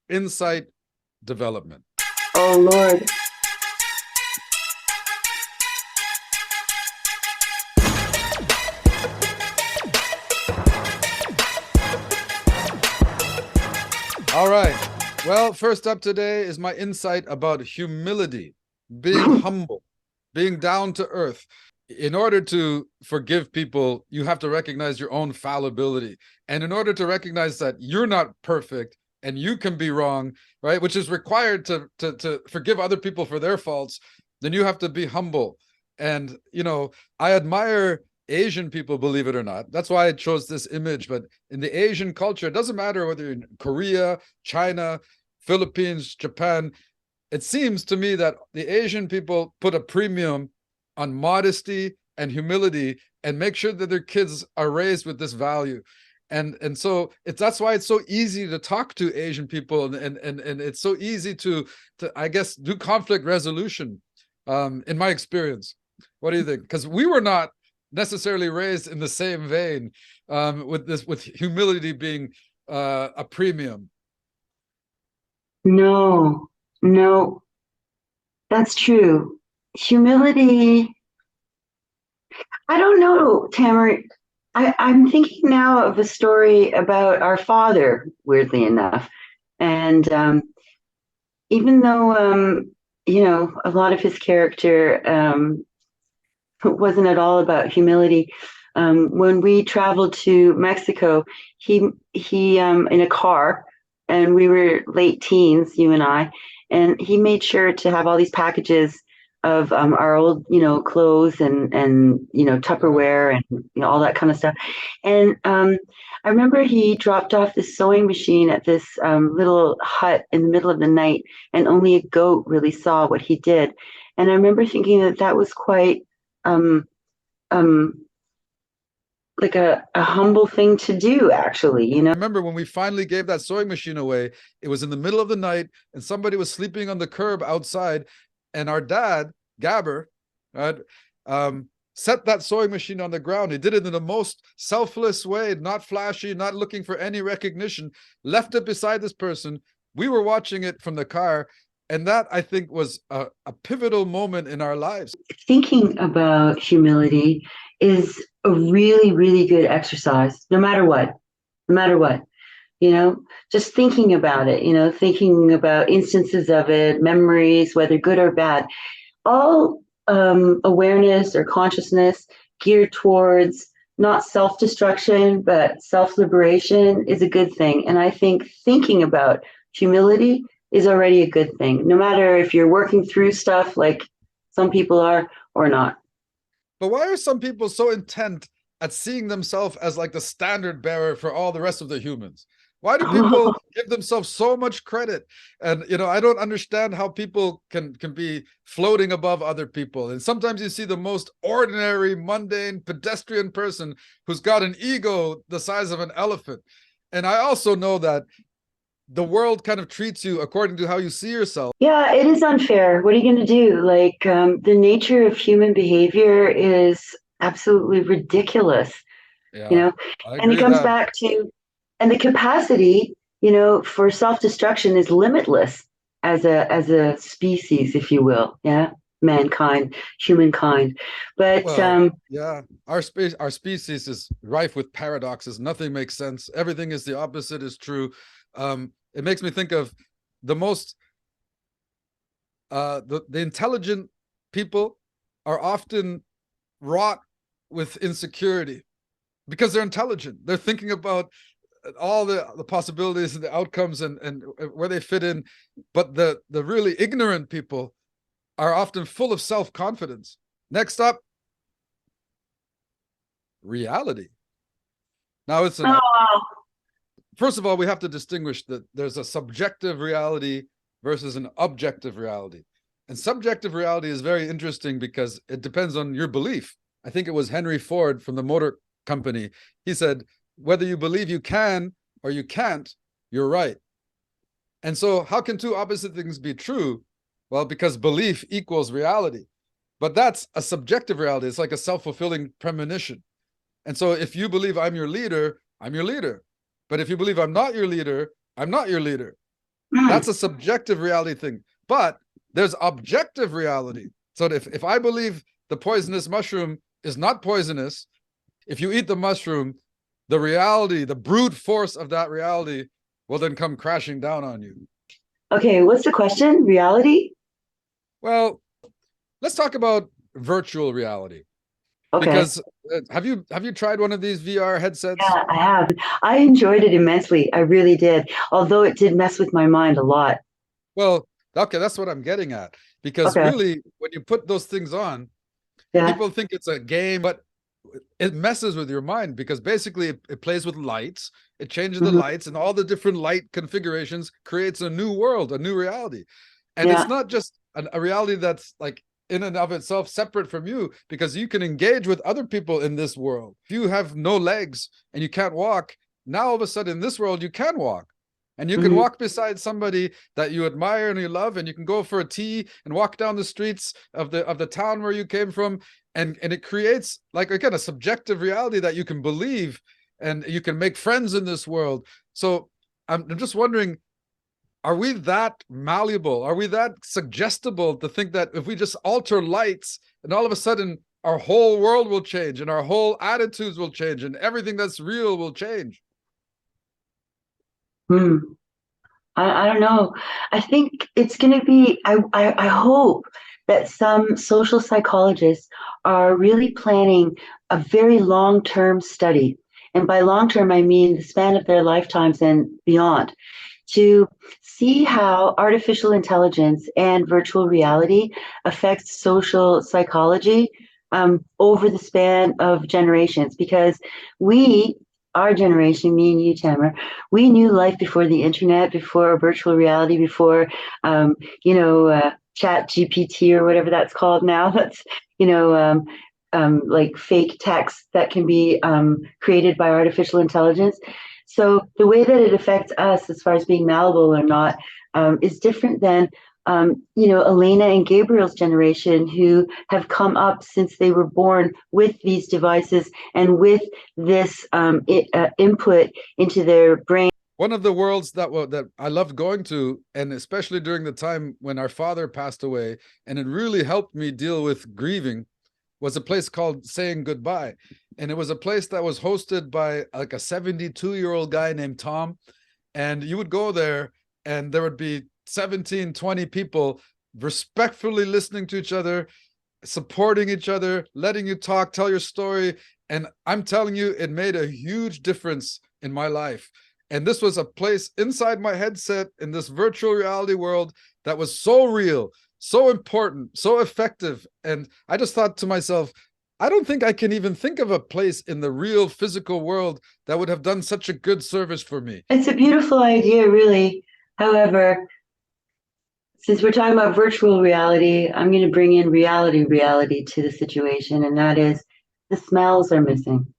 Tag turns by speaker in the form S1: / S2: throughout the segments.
S1: insight development.
S2: Oh, Lord.
S1: All right. Well, first up today is my insight about humility, being humble, being down to earth. In order to forgive people, you have to recognize your own fallibility. And in order to recognize that you're not perfect and you can be wrong, right, which is required to forgive other people for their faults, then you have to be humble. And, I admire Asian people, believe it or not. That's why I chose this image. But in the Asian culture, it doesn't matter whether you're in Korea, China, Philippines, Japan. It seems to me that the Asian people put a premium on modesty and humility and make sure that their kids are raised with this value. And so that's why it's so easy to talk to Asian people, and it's so easy to I guess do conflict resolution, in my experience. What do you think? Because we were not necessarily raised in the same vein, with humility being a premium.
S2: No, no, that's true. Humility, I don't know, Tamara. I'm thinking now of a story about our father, weirdly enough. And even though, a lot of his character wasn't at all about humility, when we traveled to Mexico, he in a car, and we were late teens, you and I, and he made sure to have all these packages of our old, clothes and
S1: Yeah.
S2: Tupperware and all that kind of stuff. And I remember he dropped off this sewing machine at this little hut in the middle of the night, and only a goat really saw what he did. And I remember thinking that that was quite um, um, like a humble thing to do, actually,
S1: I remember when we finally gave that sewing machine away, it was in the middle of the night and somebody was sleeping on the curb outside. And our dad, Gabber, right, set that sewing machine on the ground. He did it in the most selfless way, not flashy, not looking for any recognition, left it beside this person. We were watching it from the car. And that, I think, was a pivotal moment in our lives.
S2: Thinking about humility is a really, really good exercise, no matter what, no matter what, just thinking about it, thinking about instances of it, memories, whether good or bad, all awareness or consciousness geared towards not self destruction, but self liberation is a good thing. And I think thinking about humility is already a good thing, no matter if you're working through stuff like some people are or not.
S1: But why are some people so intent at seeing themselves as like the standard bearer for all the rest of the humans? Why do people give themselves so much credit? And I don't understand how people can be floating above other people. And sometimes you see the most ordinary, mundane, pedestrian person who's got an ego the size of an elephant. And I also know that the world kind of treats you according to how you see yourself.
S2: Yeah, it is unfair. What are you going to do? Like, the nature of human behavior is absolutely ridiculous, you
S1: Yeah,
S2: know,
S1: I
S2: and it
S1: agree
S2: comes
S1: that.
S2: back to, and the capacity, for self-destruction is limitless as a species, if you will. Yeah, mankind, humankind. But
S1: Well, yeah, our species is rife with paradoxes. Nothing makes sense. Everything is the opposite is true. It makes me think of the most the intelligent people are often wrought with insecurity because they're intelligent. They're thinking about all the possibilities and the outcomes and where they fit in. But the really ignorant people are often full of self-confidence. Next up, reality. Now, listen,
S2: oh,
S1: first of all, we have to distinguish that there's a subjective reality versus an objective reality. And subjective reality is very interesting because it depends on your belief. I think it was Henry Ford from the Motor Company. He said, whether you believe you can or you can't, you're right. And so, how can two opposite things be true? Well, because belief equals reality. But that's a subjective reality. It's like a self fulfilling premonition. And so if you believe I'm your leader, I'm your leader. But if you believe I'm not your leader, I'm not your leader.
S2: Mm.
S1: That's a subjective reality thing. But there's objective reality. So if I believe the poisonous mushroom is not poisonous, if you eat the mushroom, the reality, the brute force of that reality will then come crashing down on you.
S2: Okay, what's the question? Reality?
S1: Well, let's talk about virtual reality
S2: Okay.
S1: because have you tried one of these VR headsets?
S2: Yeah, I have. I enjoyed it immensely. I really did. Although it did mess with my mind a lot.
S1: Well, okay, that's what I'm getting at. Because
S2: Okay.
S1: really, when you put those things on,
S2: Yeah.
S1: people think it's a game, but it messes with your mind because basically it plays with lights, it changes the
S2: Hmm.
S1: lights, and all the different light configurations creates a new world, a new reality. And it's
S2: Yeah.
S1: not just a reality that's like in and of itself separate from you, because you can engage with other people in this world. If you have no legs and you can't walk, now all of a sudden in this world you can walk. And you can
S2: Hmm.
S1: walk beside somebody that you admire and you love, and you can go for a tea and walk down the streets of the town where you came from, and it creates, like, again, a subjective reality that you can believe, and you can make friends in this world. So I'm just wondering, are we that malleable, are we that suggestible to think that if we just alter lights and all of a sudden our whole world will change and our whole attitudes will change and everything that's real will change?
S2: Hmm. I don't know. I think it's going to be, I hope that some social psychologists are really planning a very long-term study. And by long-term, I mean the span of their lifetimes and beyond, to see how artificial intelligence and virtual reality affects social psychology over the span of generations. Because we, our generation, me and you, Tamer, we knew life before the internet, before virtual reality, before, um, Chat GPT or whatever that's called now. That's, you know, like fake text that can be created by artificial intelligence. So the way that it affects us as far as being malleable or not is different than Elena and Gabriel's generation, who have come up since they were born with these devices and with this input into their brain.
S1: One of the worlds that I loved going to, and especially during the time when our father passed away, and it really helped me deal with grieving, was a place called Saying Goodbye. And it was a place that was hosted by like a 72-year-old guy named Tom. And you would go there and there would be 17, 20 people respectfully listening to each other, supporting each other, letting you talk, tell your story. And I'm telling you, it made a huge difference in my life. And this was a place inside my headset in this virtual reality world that was so real, so important, so effective. And I just thought to myself, I don't think I can even think of a place in the real physical world that would have done such a good service for me.
S2: It's a beautiful idea, really. However, since we're talking about virtual reality, I'm going to bring in reality to the situation, and that is the smells are missing.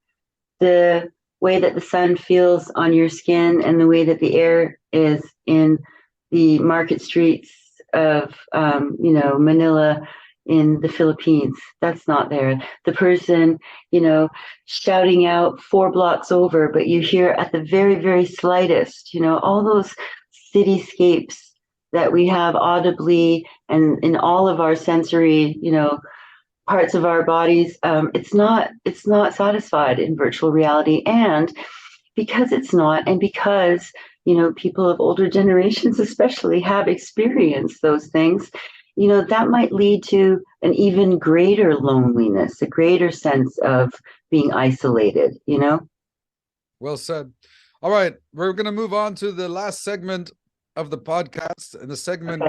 S2: The way that the sun feels on your skin and the way that the air is in the market streets of, Manila in the Philippines. That's not there. The person, shouting out 4 blocks over, but you hear at the very, very slightest, all those cityscapes that we have audibly and in all of our sensory, parts of our bodies. It's not satisfied in virtual reality, and because it's not, and because people of older generations especially have experienced those things, that might lead to an even greater loneliness, a greater sense of being isolated.
S1: Well said. All right, we're going to move on to the last segment of the podcast, and the segment